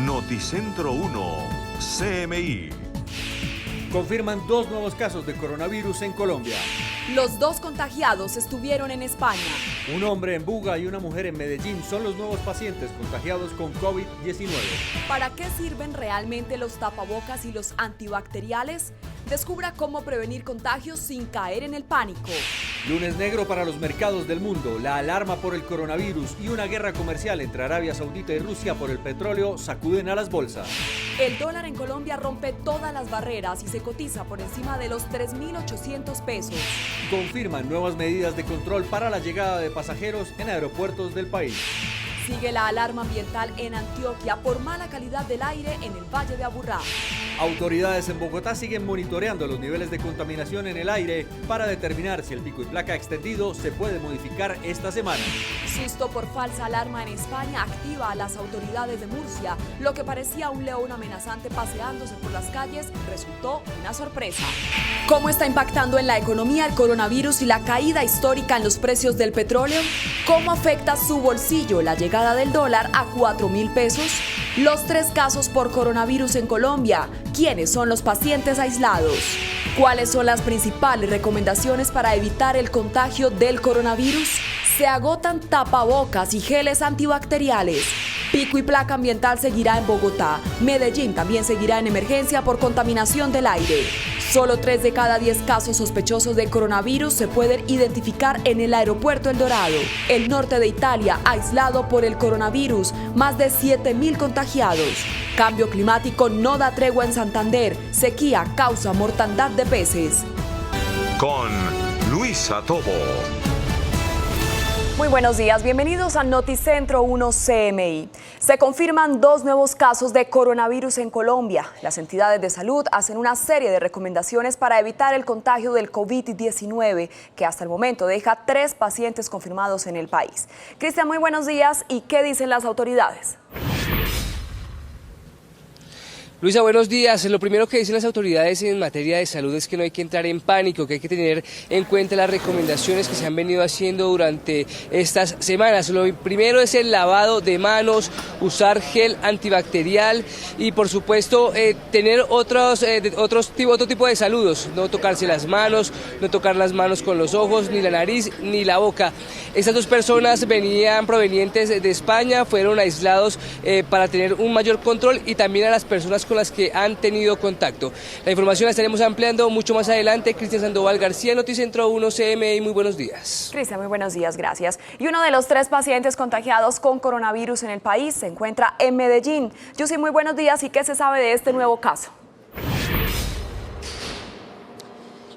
Noticentro 1, CMI. Confirman 2 nuevos casos de coronavirus en Colombia. Los 2 contagiados estuvieron en España. Un hombre en Buga y una mujer en Medellín son los nuevos pacientes contagiados con COVID-19. ¿Para qué sirven realmente los tapabocas y los antibacteriales? Descubra cómo prevenir contagios sin caer en el pánico. Lunes negro para los mercados del mundo. La alarma por el coronavirus y una guerra comercial entre Arabia Saudita y Rusia por el petróleo sacuden a las bolsas. El dólar en Colombia rompe todas las barreras y se cotiza por encima de los 3.800 pesos. Confirman nuevas medidas de control para la llegada de pasajeros en aeropuertos del país. Sigue la alarma ambiental en Antioquia por mala calidad del aire en el Valle de Aburrá. Autoridades en Bogotá siguen monitoreando los niveles de contaminación en el aire para determinar si el pico y placa extendido se puede modificar esta semana. Susto por falsa alarma en España activa a las autoridades de Murcia. Lo que parecía un león amenazante paseándose por las calles resultó una sorpresa. ¿Cómo está impactando en la economía el coronavirus y la caída histórica en los precios del petróleo? ¿Cómo afecta su bolsillo la llegada del dólar a 4.000 pesos? Los 3 casos por coronavirus en Colombia. ¿Quiénes son los pacientes aislados? ¿Cuáles son las principales recomendaciones para evitar el contagio del coronavirus? Se agotan tapabocas y geles antibacteriales. Pico y placa ambiental seguirá en Bogotá. Medellín también seguirá en emergencia por contaminación del aire. Solo 3 de cada 10 casos sospechosos de coronavirus se pueden identificar en el aeropuerto El Dorado. El norte de Italia, aislado por el coronavirus, más de 7.000 contagiados. Cambio climático no da tregua en Santander. Sequía causa mortandad de peces. Con Luisa Tobo. Muy buenos días, bienvenidos a Noticentro 1 CMI. Se confirman 2 nuevos casos de coronavirus en Colombia. Las entidades de salud hacen una serie de recomendaciones para evitar el contagio del COVID-19, que hasta el momento deja 3 pacientes confirmados en el país. Cristian, muy buenos días. ¿Y qué dicen las autoridades? Luisa, buenos días. Lo primero que dicen las autoridades en materia de salud es que no hay que entrar en pánico, que hay que tener en cuenta las recomendaciones que se han venido haciendo durante estas semanas. Lo primero es el lavado de manos, usar gel antibacterial y por supuesto tener otro tipo de saludos, no tocarse las manos, no tocar las manos con los ojos, ni la nariz, ni la boca. Estas 2 personas venían provenientes de España, fueron aislados para tener un mayor control y también a las personas con las que han tenido contacto. La información la estaremos ampliando mucho más adelante. Cristian Sandoval García, Noticentro 1 CMI, muy buenos días. Cristian, muy buenos días, gracias. Y uno de los 3 pacientes contagiados con coronavirus en el país se encuentra en Medellín. Yusi, muy buenos días. ¿Y qué se sabe de este nuevo caso?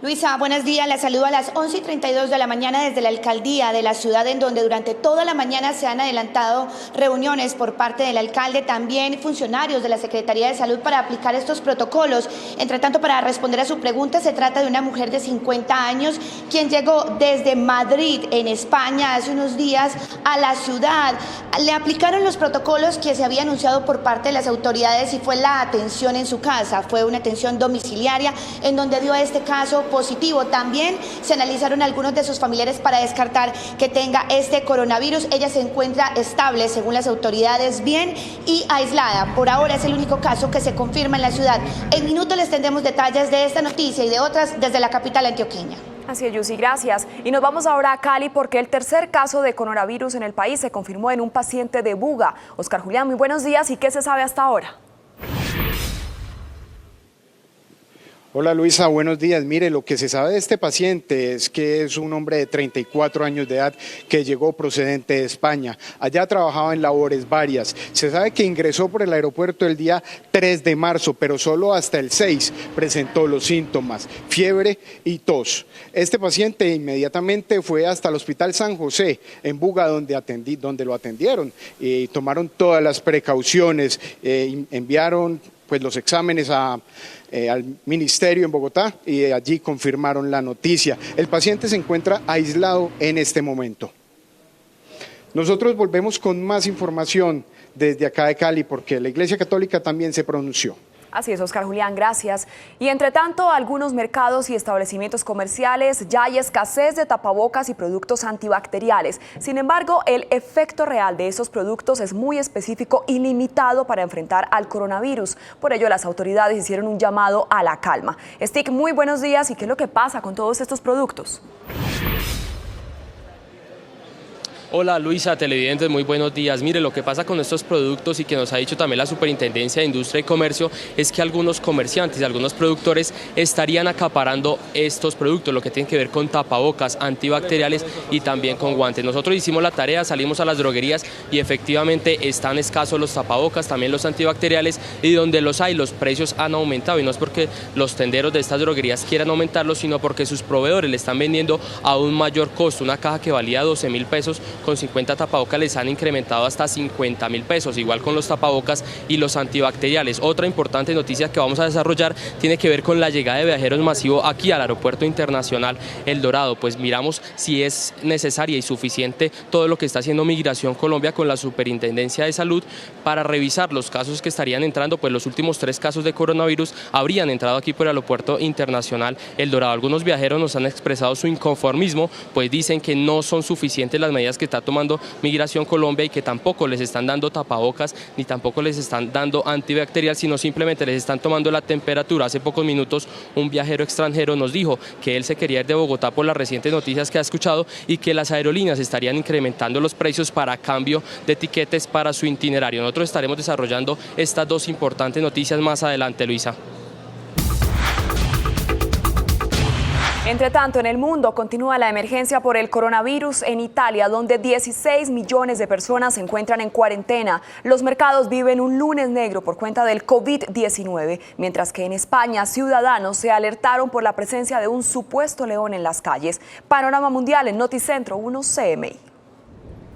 Luisa, buenos días. La saludo a las 11:32 de la mañana desde la alcaldía de la ciudad, en donde durante toda la mañana se han adelantado reuniones por parte del alcalde, también funcionarios de la Secretaría de Salud para aplicar estos protocolos. Entre tanto, para responder a su pregunta, se trata de una mujer de 50 años quien llegó desde Madrid, en España, hace unos días a la ciudad. Le aplicaron los protocolos que se había anunciado por parte de las autoridades y fue la atención en su casa. Fue una atención domiciliaria en donde dio este caso positivo. También se analizaron algunos de sus familiares para descartar que tenga este coronavirus. Ella se encuentra estable, según las autoridades, bien y aislada. Por ahora es el único caso que se confirma en la ciudad. En minutos les tendremos detalles de esta noticia y de otras desde la capital antioqueña. Así es, Yusi, gracias. Y nos vamos ahora a Cali porque el tercer caso de coronavirus en el país se confirmó en un paciente de Buga. Oscar Julián, muy buenos días. ¿Y qué se sabe hasta ahora? Hola Luisa, buenos días. Mire, lo que se sabe de este paciente es que es un hombre de 34 años de edad que llegó procedente de España. Allá trabajaba en labores varias. Se sabe que ingresó por el aeropuerto el día 3 de marzo, pero solo hasta el 6 presentó los síntomas, fiebre y tos. Este paciente inmediatamente fue hasta el Hospital San José en Buga, donde lo atendieron y tomaron todas las precauciones, enviaron pues los exámenes al ministerio en Bogotá y allí confirmaron la noticia. El paciente se encuentra aislado en este momento. Nosotros volvemos con más información desde acá de Cali porque la Iglesia Católica también se pronunció. Así es, Oscar Julián, gracias. Y entre tanto, algunos mercados y establecimientos comerciales ya hay escasez de tapabocas y productos antibacteriales. Sin embargo, el efecto real de esos productos es muy específico y limitado para enfrentar al coronavirus. Por ello, las autoridades hicieron un llamado a la calma. Stick, muy buenos días. ¿Y qué es lo que pasa con todos estos productos? Hola Luisa, televidentes, muy buenos días. Mire, lo que pasa con estos productos y que nos ha dicho también la Superintendencia de Industria y Comercio es que algunos comerciantes y algunos productores estarían acaparando estos productos, lo que tiene que ver con tapabocas antibacteriales y también con guantes. Nosotros hicimos la tarea, salimos a las droguerías y efectivamente están escasos los tapabocas, también los antibacteriales, y donde los hay, los precios han aumentado, y no es porque los tenderos de estas droguerías quieran aumentarlos, sino porque sus proveedores le están vendiendo a un mayor costo. Una caja que valía 12.000 pesos con 50 tapabocas les han incrementado hasta 50.000 pesos, igual con los tapabocas y los antibacteriales. Otra importante noticia que vamos a desarrollar tiene que ver con la llegada de viajeros masivos aquí al Aeropuerto Internacional El Dorado. Pues miramos si es necesaria y suficiente todo lo que está haciendo Migración Colombia con la Superintendencia de Salud para revisar los casos que estarían entrando. Pues los últimos 3 casos de coronavirus habrían entrado aquí por el Aeropuerto Internacional El Dorado. Algunos viajeros nos han expresado su inconformismo, pues dicen que no son suficientes las medidas que está tomando Migración Colombia y que tampoco les están dando tapabocas ni tampoco les están dando antibacterial, sino simplemente les están tomando la temperatura. Hace pocos minutos un viajero extranjero nos dijo que él se quería ir de Bogotá por las recientes noticias que ha escuchado y que las aerolíneas estarían incrementando los precios para cambio de tiquetes para su itinerario. Nosotros estaremos desarrollando estas 2 importantes noticias más adelante, Luisa. Entre tanto, en el mundo continúa la emergencia por el coronavirus en Italia, donde 16 millones de personas se encuentran en cuarentena. Los mercados viven un lunes negro por cuenta del COVID-19, mientras que en España ciudadanos se alertaron por la presencia de un supuesto león en las calles. Panorama Mundial en Noticentro 1 CMI.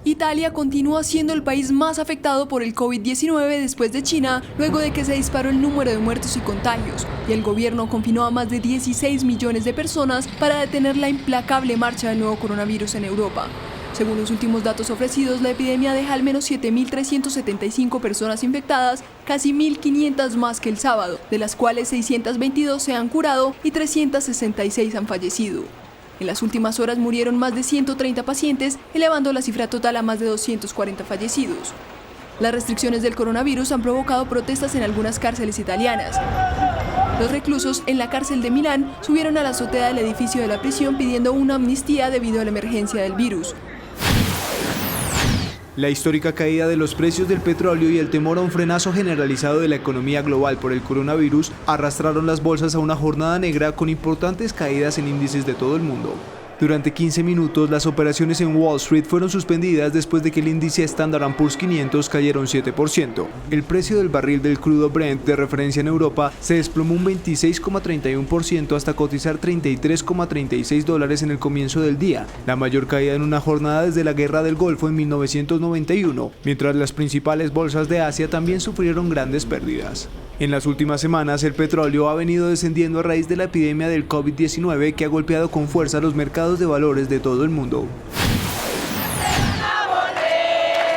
Italia continúa siendo el país más afectado por el COVID-19 después de China, luego de que se disparó el número de muertos y contagios, y el gobierno confinó a más de 16 millones de personas para detener la implacable marcha del nuevo coronavirus en Europa. Según los últimos datos ofrecidos, la epidemia deja al menos 7.375 personas infectadas, casi 1.500 más que el sábado, de las cuales 622 se han curado y 366 han fallecido. En las últimas horas murieron más de 130 pacientes, elevando la cifra total a más de 240 fallecidos. Las restricciones del coronavirus han provocado protestas en algunas cárceles italianas. Los reclusos en la cárcel de Milán subieron a la azotea del edificio de la prisión pidiendo una amnistía debido a la emergencia del virus. La histórica caída de los precios del petróleo y el temor a un frenazo generalizado de la economía global por el coronavirus arrastraron las bolsas a una jornada negra con importantes caídas en índices de todo el mundo. Durante 15 minutos, las operaciones en Wall Street fueron suspendidas después de que el índice Standard & Poor's 500 cayera un 7%. El precio del barril del crudo Brent de referencia en Europa se desplomó un 26,31% hasta cotizar $33,36 en el comienzo del día, la mayor caída en una jornada desde la Guerra del Golfo en 1991, mientras las principales bolsas de Asia también sufrieron grandes pérdidas. En las últimas semanas, el petróleo ha venido descendiendo a raíz de la epidemia del COVID-19 que ha golpeado con fuerza los mercados de valores de todo el mundo.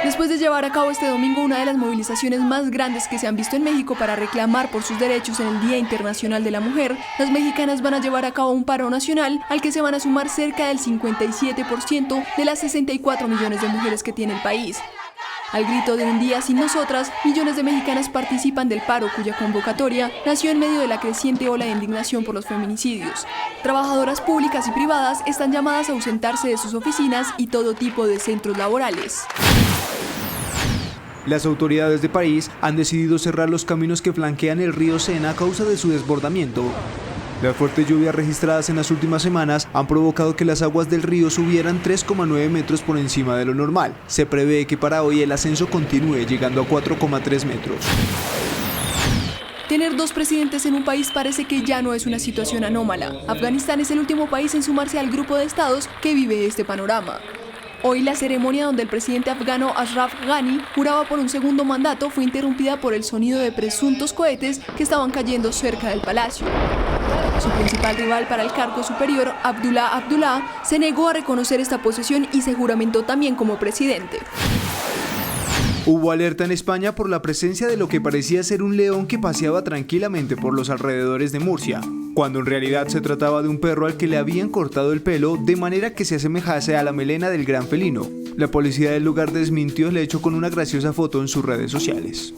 Después de llevar a cabo este domingo una de las movilizaciones más grandes que se han visto en México para reclamar por sus derechos en el Día Internacional de la Mujer, las mexicanas van a llevar a cabo un paro nacional al que se van a sumar cerca del 57% de las 64 millones de mujeres que tiene el país. Al grito de un día sin nosotras, millones de mexicanas participan del paro, cuya convocatoria nació en medio de la creciente ola de indignación por los feminicidios. Trabajadoras públicas y privadas están llamadas a ausentarse de sus oficinas y todo tipo de centros laborales. Las autoridades de París han decidido cerrar los caminos que flanquean el río Sena a causa de su desbordamiento. Las fuertes lluvias registradas en las últimas semanas han provocado que las aguas del río subieran 3,9 metros por encima de lo normal. Se prevé que para hoy el ascenso continúe llegando a 4,3 metros. Tener 2 presidentes en un país parece que ya no es una situación anómala. Afganistán es el último país en sumarse al grupo de estados que vive este panorama. Hoy la ceremonia donde el presidente afgano Ashraf Ghani juraba por un segundo mandato fue interrumpida por el sonido de presuntos cohetes que estaban cayendo cerca del palacio. Su principal rival para el cargo superior, Abdullah Abdullah, se negó a reconocer esta posesión y se juramentó también como presidente. Hubo alerta en España por la presencia de lo que parecía ser un león que paseaba tranquilamente por los alrededores de Murcia, cuando en realidad se trataba de un perro al que le habían cortado el pelo de manera que se asemejase a la melena del gran felino. La policía del lugar desmintió el hecho con una graciosa foto en sus redes sociales.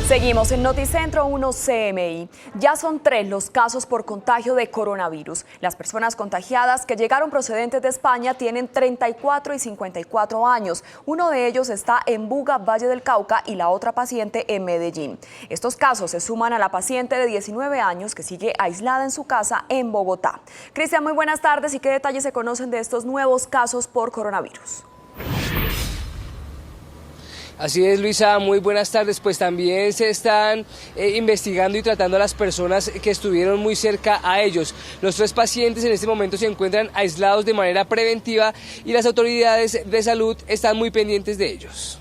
Seguimos en Noticentro 1 CMI. Ya son 3 los casos por contagio de coronavirus. Las personas contagiadas que llegaron procedentes de España tienen 34 y 54 años. Uno de ellos está en Buga, Valle del Cauca, y la otra paciente en Medellín. Estos casos se suman a la paciente de 19 años que sigue aislada en su casa en Bogotá. Cristian, muy buenas tardes. ¿Y qué detalles se conocen de estos nuevos casos por coronavirus? Así es, Luisa, muy buenas tardes. Pues también se están investigando y tratando a las personas que estuvieron muy cerca a ellos. Los 3 pacientes en este momento se encuentran aislados de manera preventiva y las autoridades de salud están muy pendientes de ellos.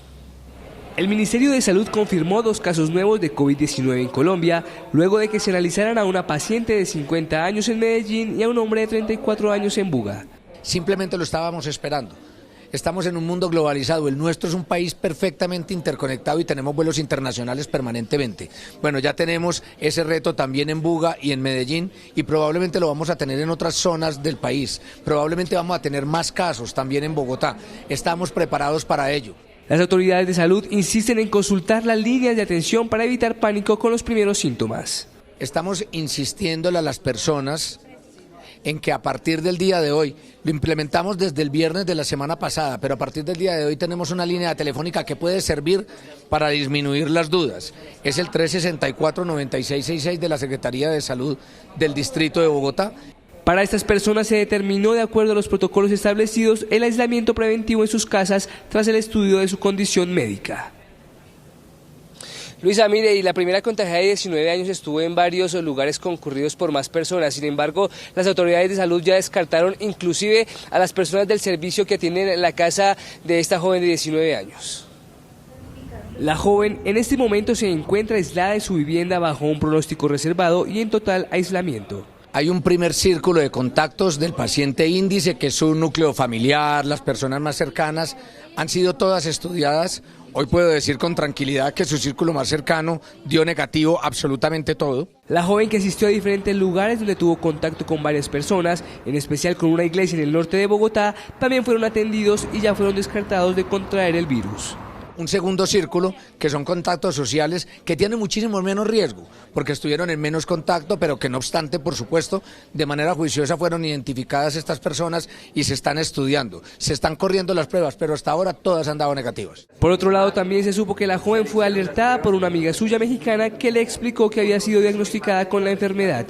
El Ministerio de Salud confirmó 2 casos nuevos de COVID-19 en Colombia, luego de que se analizaran a una paciente de 50 años en Medellín y a un hombre de 34 años en Buga. Simplemente lo estábamos esperando. Estamos en un mundo globalizado, el nuestro es un país perfectamente interconectado y tenemos vuelos internacionales permanentemente. Bueno, ya tenemos ese reto también en Buga y en Medellín y probablemente lo vamos a tener en otras zonas del país. Probablemente vamos a tener más casos también en Bogotá. Estamos preparados para ello. Las autoridades de salud insisten en consultar las líneas de atención para evitar pánico con los primeros síntomas. Estamos insistiéndole a las personas en que a partir del día de hoy, lo implementamos desde el viernes de la semana pasada, pero a partir del día de hoy tenemos una línea telefónica que puede servir para disminuir las dudas. Es el 364-9666 de la Secretaría de Salud del Distrito de Bogotá. Para estas personas se determinó, de acuerdo a los protocolos establecidos, el aislamiento preventivo en sus casas tras el estudio de su condición médica. Luisa, mire, y la primera contagiada de 19 años estuvo en varios lugares concurridos por más personas. Sin embargo, las autoridades de salud ya descartaron inclusive a las personas del servicio que atienden la casa de esta joven de 19 años. La joven en este momento se encuentra aislada en su vivienda bajo un pronóstico reservado y en total aislamiento. Hay un primer círculo de contactos del paciente índice, que es su núcleo familiar, las personas más cercanas, han sido todas estudiadas. Hoy puedo decir con tranquilidad que su círculo más cercano dio negativo absolutamente todo. La joven, que asistió a diferentes lugares donde tuvo contacto con varias personas, en especial con una iglesia en el norte de Bogotá, también fueron atendidos y ya fueron descartados de contraer el virus. Un segundo círculo, que son contactos sociales que tienen muchísimo menos riesgo, porque estuvieron en menos contacto, pero que no obstante, por supuesto, de manera juiciosa fueron identificadas estas personas y se están estudiando. Se están corriendo las pruebas, pero hasta ahora todas han dado negativas. Por otro lado, también se supo que la joven fue alertada por una amiga suya mexicana que le explicó que había sido diagnosticada con la enfermedad.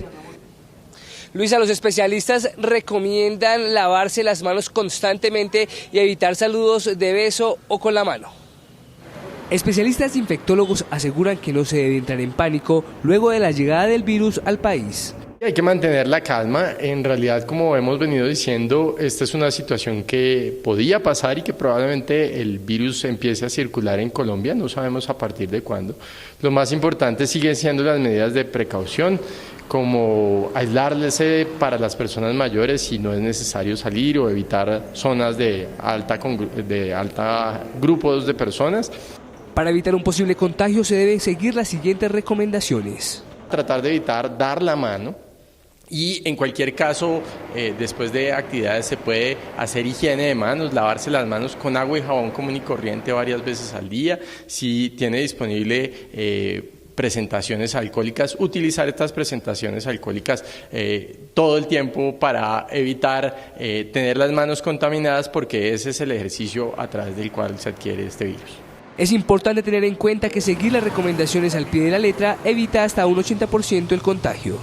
Luisa, los especialistas recomiendan lavarse las manos constantemente y evitar saludos de beso o con la mano. Especialistas infectólogos aseguran que no se debe entrar en pánico luego de la llegada del virus al país. Hay que mantener la calma. En realidad, como hemos venido diciendo, esta es una situación que podía pasar y que probablemente el virus empiece a circular en Colombia, no sabemos a partir de cuándo. Lo más importante siguen siendo las medidas de precaución, como aislarse para las personas mayores si no es necesario salir o evitar zonas de alta grupos de personas. Para evitar un posible contagio se deben seguir las siguientes recomendaciones. Tratar de evitar dar la mano. Y en cualquier caso, después de actividades se puede hacer higiene de manos, lavarse las manos con agua y jabón común y corriente varias veces al día. Si tiene disponible presentaciones alcohólicas, utilizar estas presentaciones alcohólicas todo el tiempo para evitar tener las manos contaminadas, porque ese es el ejercicio a través del cual se adquiere este virus. Es importante tener en cuenta que seguir las recomendaciones al pie de la letra evita hasta un 80% el contagio.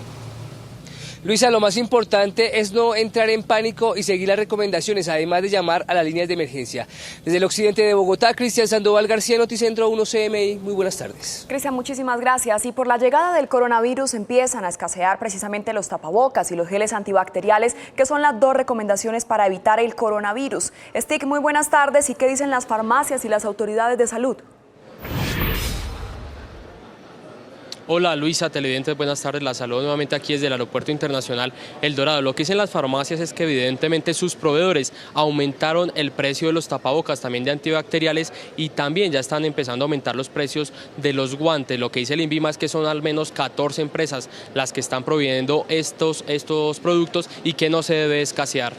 Luisa, lo más importante es no entrar en pánico y seguir las recomendaciones, además de llamar a las líneas de emergencia. Desde el occidente de Bogotá, Cristian Sandoval García, Noticentro 1 CMI. Muy buenas tardes. Cristian, muchísimas gracias. Y por la llegada del coronavirus empiezan a escasear precisamente los tapabocas y los geles antibacteriales, que son las 2 recomendaciones para evitar el coronavirus. Stick, muy buenas tardes. ¿Y qué dicen las farmacias y las autoridades de salud? Hola Luisa, televidentes, buenas tardes, la saludo nuevamente aquí desde el Aeropuerto Internacional El Dorado. Lo que dicen las farmacias es que evidentemente sus proveedores aumentaron el precio de los tapabocas, también de antibacteriales, y también ya están empezando a aumentar los precios de los guantes. Lo que dice el INVIMA es que son al menos 14 empresas las que están proveyendo estos productos y que no se debe escasear.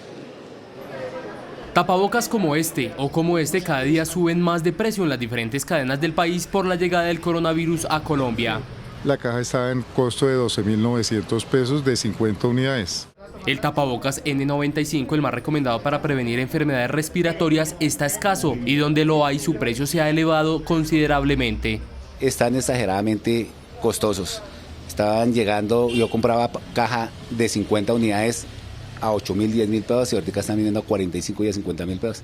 Tapabocas como este o como este cada día suben más de precio en las diferentes cadenas del país por la llegada del coronavirus a Colombia. La caja está en costo de 12.900 pesos de 50 unidades. El tapabocas N95, el más recomendado para prevenir enfermedades respiratorias, está escaso y donde lo hay su precio se ha elevado considerablemente. Están exageradamente costosos. Estaban llegando, yo compraba caja de 50 unidades a 8.000, 10.000 pesos y ahorita están vendiendo a 45 y a 50.000 pesos.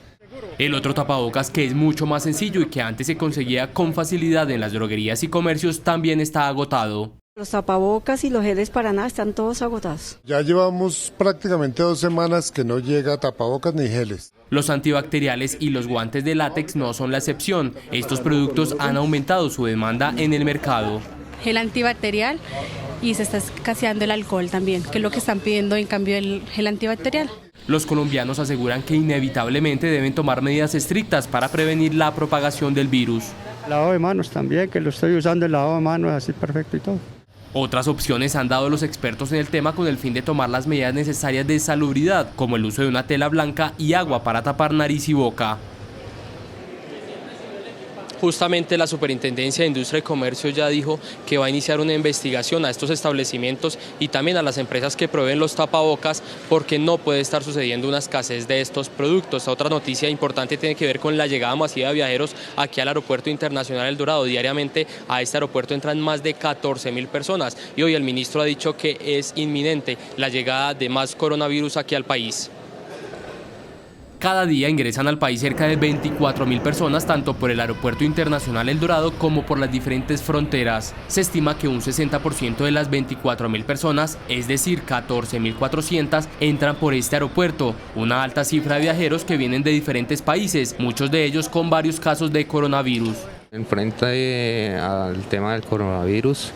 El otro tapabocas, que es mucho más sencillo y que antes se conseguía con facilidad en las droguerías y comercios, también está agotado. Los tapabocas y los geles para nada están todos agotados. Ya llevamos prácticamente 2 semanas que no llega tapabocas ni geles. Los antibacteriales y los guantes de látex no son la excepción. Estos productos han aumentado su demanda en el mercado. Gel antibacterial y se está escaseando el alcohol también, que es lo que están pidiendo en cambio el gel antibacterial. Los colombianos aseguran que inevitablemente deben tomar medidas estrictas para prevenir la propagación del virus. Lavado de manos también, que lo estoy usando, el lavado de manos así perfecto y todo. Otras opciones han dado los expertos en el tema con el fin de tomar las medidas necesarias de salubridad, como el uso de una tela blanca y agua para tapar nariz y boca. Justamente la Superintendencia de Industria y Comercio ya dijo que va a iniciar una investigación a estos establecimientos y también a las empresas que proveen los tapabocas, porque no puede estar sucediendo una escasez de estos productos. Otra noticia importante tiene que ver con la llegada masiva de viajeros aquí al Aeropuerto Internacional El Dorado. Diariamente a este aeropuerto entran más de 14.000 personas y hoy el ministro ha dicho que es inminente la llegada de más coronavirus aquí al país. Cada día ingresan al país cerca de 24.000 personas, tanto por el Aeropuerto Internacional El Dorado como por las diferentes fronteras. Se estima que un 60% de las 24.000 personas, es decir, 14.400, entran por este aeropuerto. Una alta cifra de viajeros que vienen de diferentes países, muchos de ellos con varios casos de coronavirus. Frente al tema del coronavirus,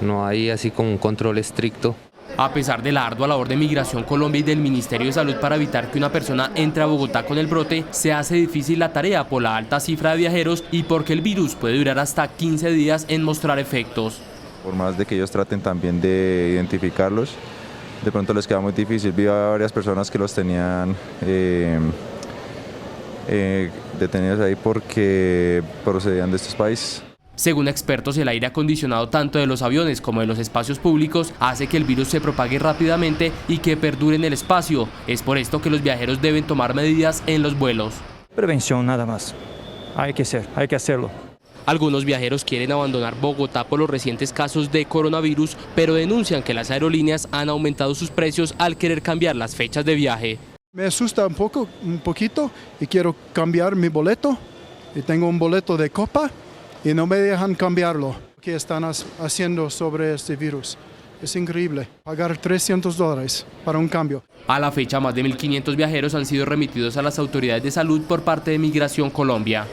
no hay así como un control estricto. A pesar de la ardua labor de Migración Colombia y del Ministerio de Salud para evitar que una persona entre a Bogotá con el brote, se hace difícil la tarea por la alta cifra de viajeros y porque el virus puede durar hasta 15 días en mostrar efectos. Por más de que ellos traten también de identificarlos, de pronto les queda muy difícil. Vi a varias personas que los tenían detenidos ahí porque procedían de estos países. Según expertos, el aire acondicionado tanto de los aviones como de los espacios públicos hace que el virus se propague rápidamente y que perdure en el espacio. Es por esto que los viajeros deben tomar medidas en los vuelos. Prevención nada más. Hay que hacerlo. Algunos viajeros quieren abandonar Bogotá por los recientes casos de coronavirus, pero denuncian que las aerolíneas han aumentado sus precios al querer cambiar las fechas de viaje. Me asusta un poquito y quiero cambiar mi boleto. Y tengo un boleto de Copa y no me dejan cambiarlo. ¿Qué están haciendo sobre este virus? Es increíble. Pagar $300 para un cambio. A la fecha, más de 1.500 viajeros han sido remitidos a las autoridades de salud por parte de Migración Colombia.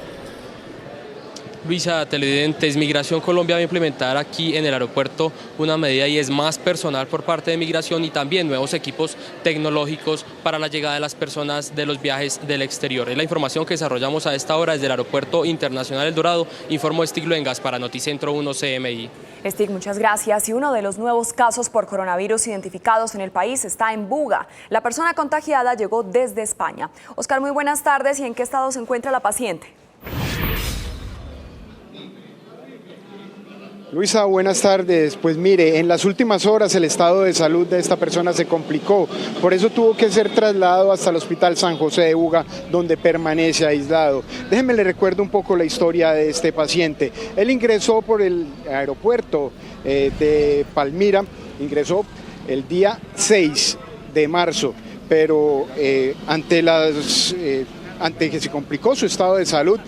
Luisa, televidentes, Migración Colombia va a implementar aquí en el aeropuerto una medida y es más personal por parte de Migración y también nuevos equipos tecnológicos para la llegada de las personas de los viajes del exterior. Es la información que desarrollamos a esta hora desde el Aeropuerto Internacional El Dorado. Informó Stig Luengas para Noticentro 1 CMI. Stig, muchas gracias. Y uno de los nuevos casos por coronavirus identificados en el país está en Buga. La persona contagiada llegó desde España. Oscar, muy buenas tardes. ¿Y en qué estado se encuentra la paciente? Luisa, buenas tardes. Pues mire, en las últimas horas el estado de salud de esta persona se complicó, por eso tuvo que ser trasladado hasta el Hospital San José de Buga, donde permanece aislado. Déjeme le recuerdo un poco la historia de este paciente. Él ingresó por el aeropuerto de Palmira, ingresó el día 6 de marzo, pero ante que se complicó su estado de salud,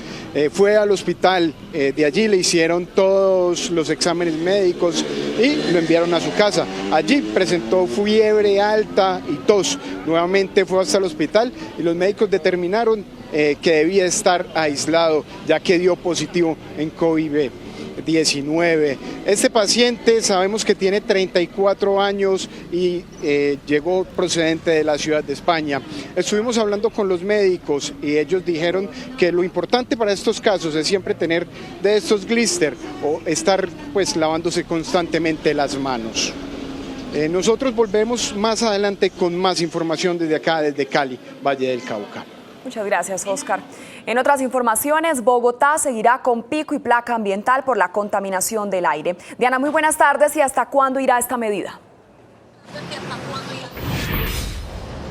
fue al hospital, de allí le hicieron todos los exámenes médicos y lo enviaron a su casa. Allí presentó fiebre alta y tos. Nuevamente fue hasta el hospital y los médicos determinaron que debía estar aislado, ya que dio positivo en COVID-19. COVID-19. Este paciente sabemos que tiene 34 años y llegó procedente de la ciudad de España. Estuvimos hablando con los médicos y ellos dijeron que lo importante para estos casos es siempre tener de estos blister o estar pues lavándose constantemente las manos. Nosotros volvemos más adelante con más información desde acá, desde Cali, Valle del Cauca. Muchas gracias, Oscar. En otras informaciones, Bogotá seguirá con pico y placa ambiental por la contaminación del aire. Diana, muy buenas tardes. ¿Y hasta cuándo irá esta medida?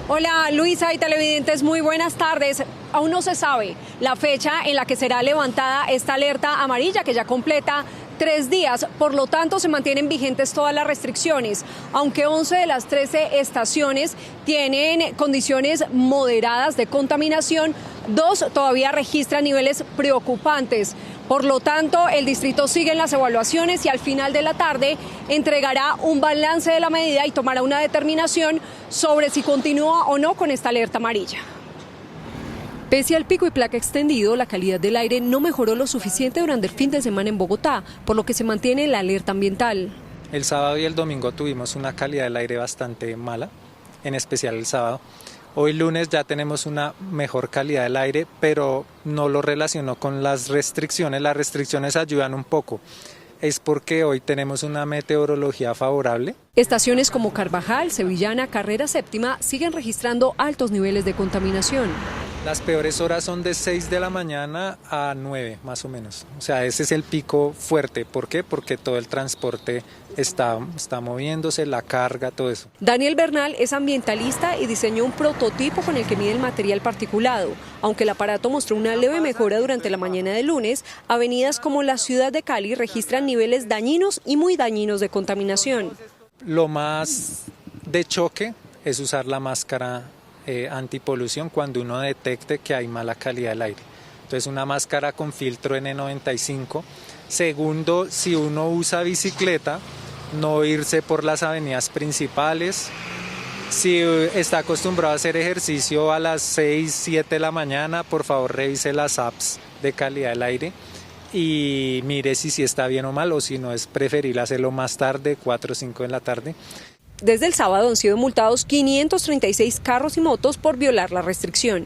Hola Luisa y televidentes, muy buenas tardes. Aún no se sabe la fecha en la que será levantada esta alerta amarilla que ya completa 3 días, por lo tanto se mantienen vigentes todas las restricciones, aunque 11 de las 13 estaciones tienen condiciones moderadas de contaminación, 2 todavía registran niveles preocupantes. Por lo tanto, el distrito sigue en las evaluaciones y al final de la tarde entregará un balance de la medida y tomará una determinación sobre si continúa o no con esta alerta amarilla. Pese al pico y placa extendido, la calidad del aire no mejoró lo suficiente durante el fin de semana en Bogotá, por lo que se mantiene la alerta ambiental. El sábado y el domingo tuvimos una calidad del aire bastante mala, en especial el sábado. Hoy lunes ya tenemos una mejor calidad del aire, pero no lo relaciono con las restricciones. Las restricciones ayudan un poco. Es porque hoy tenemos una meteorología favorable. Estaciones como Carvajal, Sevillana, Carrera Séptima siguen registrando altos niveles de contaminación. Las peores horas son de 6 de la mañana a 9, más o menos. O sea, ese es el pico fuerte. ¿Por qué? Porque todo el transporte está moviéndose, la carga, todo eso. Daniel Bernal es ambientalista y diseñó un prototipo con el que mide el material particulado. Aunque el aparato mostró una leve mejora durante la mañana del lunes, avenidas como la ciudad de Cali registran niveles dañinos y muy dañinos de contaminación. Lo más de choque es usar la máscara antipolución cuando uno detecte que hay mala calidad del aire. Entonces una máscara con filtro N95. Segundo, si uno usa bicicleta, no irse por las avenidas principales. Si está acostumbrado a hacer ejercicio a las 6, 7 de la mañana, por favor revise las apps de calidad del aire y mire si está bien o mal, o si no es preferible hacerlo más tarde, 4 o 5 de la tarde. Desde el sábado han sido multados 536 carros y motos por violar la restricción.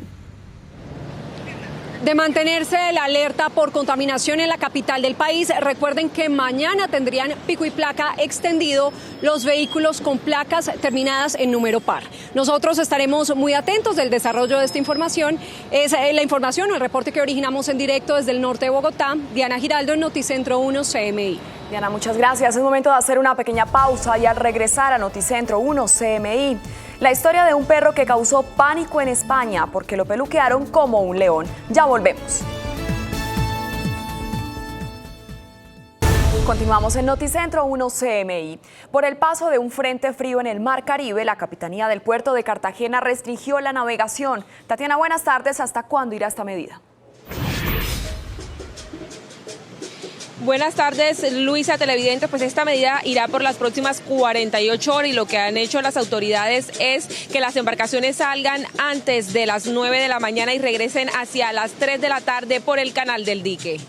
De mantenerse la alerta por contaminación en la capital del país, recuerden que mañana tendrían pico y placa extendido los vehículos con placas terminadas en número par. Nosotros estaremos muy atentos del desarrollo de esta información. Es la información o el reporte que originamos en directo desde el norte de Bogotá. Diana Giraldo en Noticentro 1 CMI. Diana, muchas gracias. Es momento de hacer una pequeña pausa y al regresar a Noticentro 1 CMI. La historia de un perro que causó pánico en España porque lo peluquearon como un león. Ya volvemos. Continuamos en Noticentro 1 CMI. Por el paso de un frente frío en el Mar Caribe, la Capitanía del Puerto de Cartagena restringió la navegación. Tatiana, buenas tardes. ¿Hasta cuándo irá esta medida? Buenas tardes, Luisa, televidentes. Pues esta medida irá por las próximas 48 horas y lo que han hecho las autoridades es que las embarcaciones salgan antes de las 9 de la mañana y regresen hacia las 3 de la tarde por el Canal del Dique.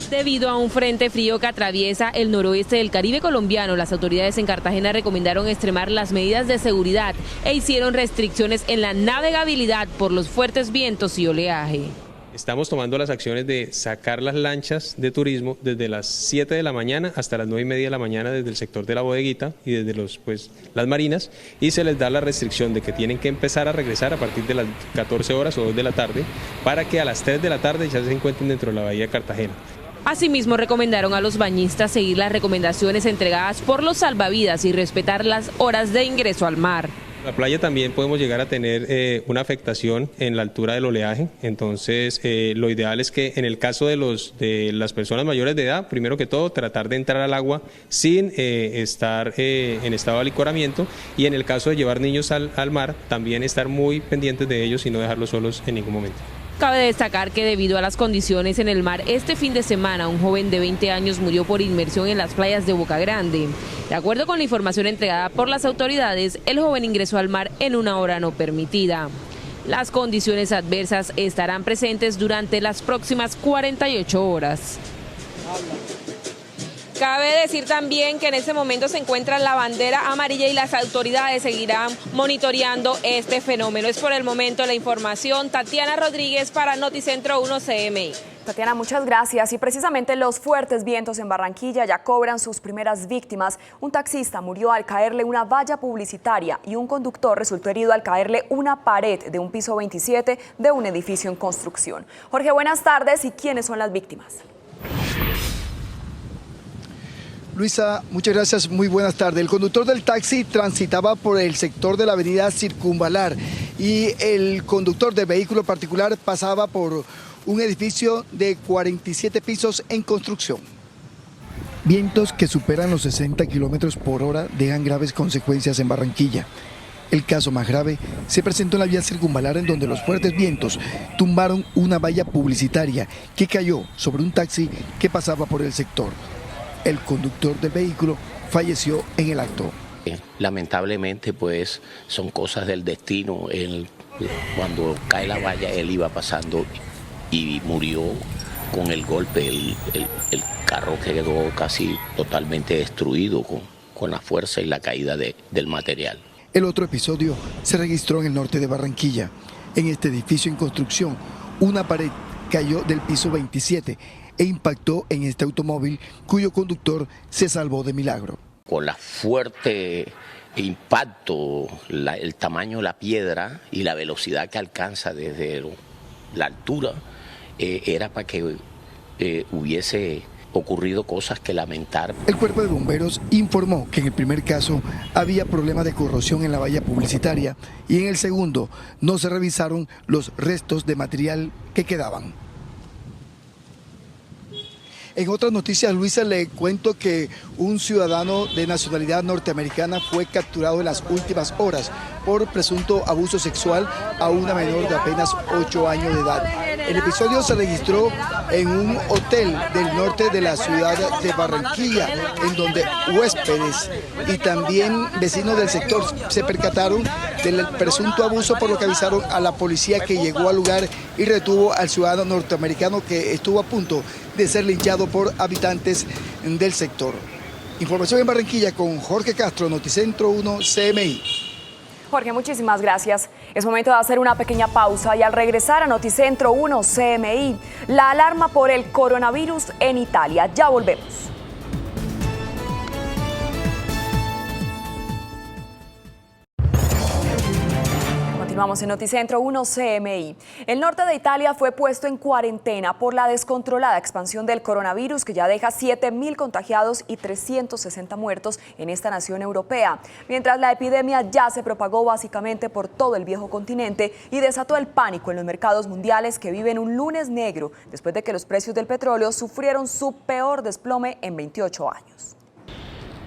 Debido a un frente frío que atraviesa el noroeste del Caribe colombiano, las autoridades en Cartagena recomendaron extremar las medidas de seguridad e hicieron restricciones en la navegabilidad por los fuertes vientos y oleaje. Estamos tomando las acciones de sacar las lanchas de turismo desde las 7 de la mañana hasta las 9:30 de la mañana desde el sector de la bodeguita y desde las marinas, y se les da la restricción de que tienen que empezar a regresar a partir de las 14 horas o 2 de la tarde para que a las 3 de la tarde ya se encuentren dentro de la bahía de Cartagena. Asimismo, recomendaron a los bañistas seguir las recomendaciones entregadas por los salvavidas y respetar las horas de ingreso al mar. La playa también podemos llegar a tener una afectación en la altura del oleaje, entonces lo ideal es que en el caso de las personas mayores de edad, primero que todo, tratar de entrar al agua sin estar en estado de alicoramiento, y en el caso de llevar niños al mar, también estar muy pendientes de ellos y no dejarlos solos en ningún momento. Cabe destacar que debido a las condiciones en el mar, este fin de semana un joven de 20 años murió por inmersión en las playas de Boca Grande. De acuerdo con la información entregada por las autoridades, el joven ingresó al mar en una hora no permitida. Las condiciones adversas estarán presentes durante las próximas 48 horas. Cabe decir también que en ese momento se encuentra la bandera amarilla y las autoridades seguirán monitoreando este fenómeno. Es por el momento la información. Tatiana Rodríguez para Noticentro 1 CMI. Tatiana, muchas gracias. Y precisamente los fuertes vientos en Barranquilla ya cobran sus primeras víctimas. Un taxista murió al caerle una valla publicitaria y un conductor resultó herido al caerle una pared de un piso 27 de un edificio en construcción. Jorge, buenas tardes. ¿Y quiénes son las víctimas? Luisa, muchas gracias, muy buenas tardes. El conductor del taxi transitaba por el sector de la avenida Circunvalar y el conductor del vehículo particular pasaba por un edificio de 47 pisos en construcción. Vientos que superan los 60 kilómetros por hora dejan graves consecuencias en Barranquilla. El caso más grave se presentó en la vía Circunvalar, en donde los fuertes vientos tumbaron una valla publicitaria que cayó sobre un taxi que pasaba por el sector. El conductor del vehículo falleció en el acto. Lamentablemente, pues, son cosas del destino. Cuando cae la valla, él iba pasando y murió con el golpe. El carro quedó casi totalmente destruido con la fuerza y la caída del material. El otro episodio se registró en el norte de Barranquilla. En este edificio en construcción, una pared cayó del piso 27 e impactó en este automóvil, cuyo conductor se salvó de milagro. Con la fuerte impacto, el tamaño de la piedra y la velocidad que alcanza desde la altura, era para que hubiese ocurrido cosas que lamentar. El cuerpo de bomberos informó que en el primer caso había problemas de corrosión en la valla publicitaria y en el segundo no se revisaron los restos de material que quedaban. En otras noticias, Luisa, le cuento que un ciudadano de nacionalidad norteamericana fue capturado en las últimas horas por presunto abuso sexual a una menor de apenas 8 años de edad. El episodio se registró en un hotel del norte de la ciudad de Barranquilla, en donde huéspedes y también vecinos del sector se percataron del presunto abuso, por lo que avisaron a la policía, que llegó al lugar y retuvo al ciudadano norteamericano, que estuvo a punto de ser linchado por habitantes del sector. Información en Barranquilla con Jorge Castro, Noticentro 1 CMI. Jorge, muchísimas gracias. Es momento de hacer una pequeña pausa y al regresar a Noticentro 1 CMI, la alarma por el coronavirus en Italia. Ya volvemos. Continuamos en Noticentro 1 CMI. El norte de Italia fue puesto en cuarentena por la descontrolada expansión del coronavirus, que ya deja 7.000 contagiados y 360 muertos en esta nación europea. Mientras la epidemia ya se propagó básicamente por todo el viejo continente y desató el pánico en los mercados mundiales, que viven un lunes negro después de que los precios del petróleo sufrieron su peor desplome en 28 años.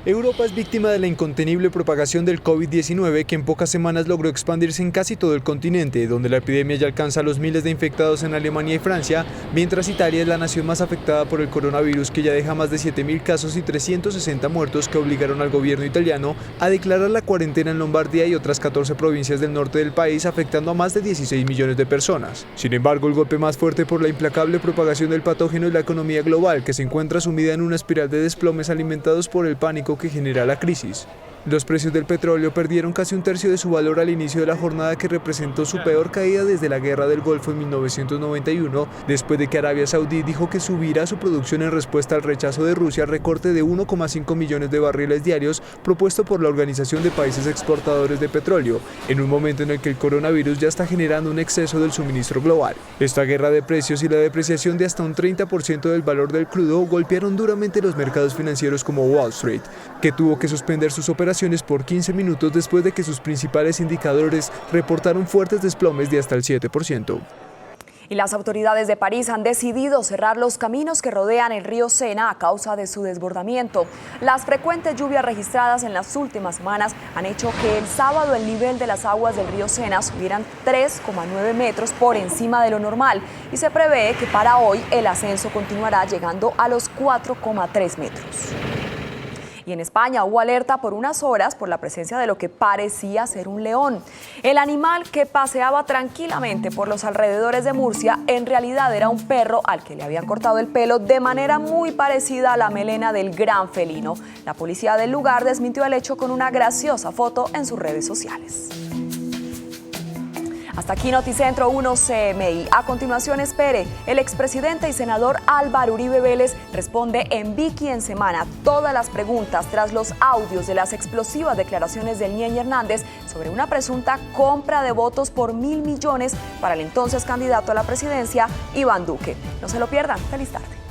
Europa es víctima de la incontenible propagación del COVID-19, que en pocas semanas logró expandirse en casi todo el continente, donde la epidemia ya alcanza los miles de infectados en Alemania y Francia, mientras Italia es la nación más afectada por el coronavirus, que ya deja más de 7.000 casos y 360 muertos, que obligaron al gobierno italiano a declarar la cuarentena en Lombardía y otras 14 provincias del norte del país, afectando a más de 16 millones de personas. Sin embargo, el golpe más fuerte por la implacable propagación del patógeno es la economía global, que se encuentra sumida en una espiral de desplomes alimentados por el pánico que genera la crisis. Los precios del petróleo perdieron casi un tercio de su valor al inicio de la jornada, que representó su peor caída desde la Guerra del Golfo en 1991, después de que Arabia Saudí dijo que subirá su producción en respuesta al rechazo de Rusia al recorte de 1,5 millones de barriles diarios propuesto por la Organización de Países Exportadores de Petróleo, en un momento en el que el coronavirus ya está generando un exceso del suministro global. Esta guerra de precios y la depreciación de hasta un 30% del valor del crudo golpearon duramente los mercados financieros como Wall Street, que tuvo que suspender sus operaciones por 15 minutos después de que sus principales indicadores reportaron fuertes desplomes de hasta el 7%. Y las autoridades de París han decidido cerrar los caminos que rodean el río Sena a causa de su desbordamiento. Las frecuentes lluvias registradas en las últimas semanas han hecho que el sábado el nivel de las aguas del río Sena subieran 3,9 metros por encima de lo normal, y se prevé que para hoy el ascenso continuará llegando a los 4,3 metros. Y en España hubo alerta por unas horas por la presencia de lo que parecía ser un león. El animal que paseaba tranquilamente por los alrededores de Murcia en realidad era un perro al que le habían cortado el pelo de manera muy parecida a la melena del gran felino. La policía del lugar desmintió el hecho con una graciosa foto en sus redes sociales. Hasta aquí Noticentro 1 CMI. A continuación, espere. El expresidente y senador Álvaro Uribe Vélez responde en Vicky en Semana todas las preguntas tras los audios de las explosivas declaraciones del Ñeñe Hernández sobre una presunta compra de votos por 1.000 millones para el entonces candidato a la presidencia, Iván Duque. No se lo pierdan. Feliz tarde.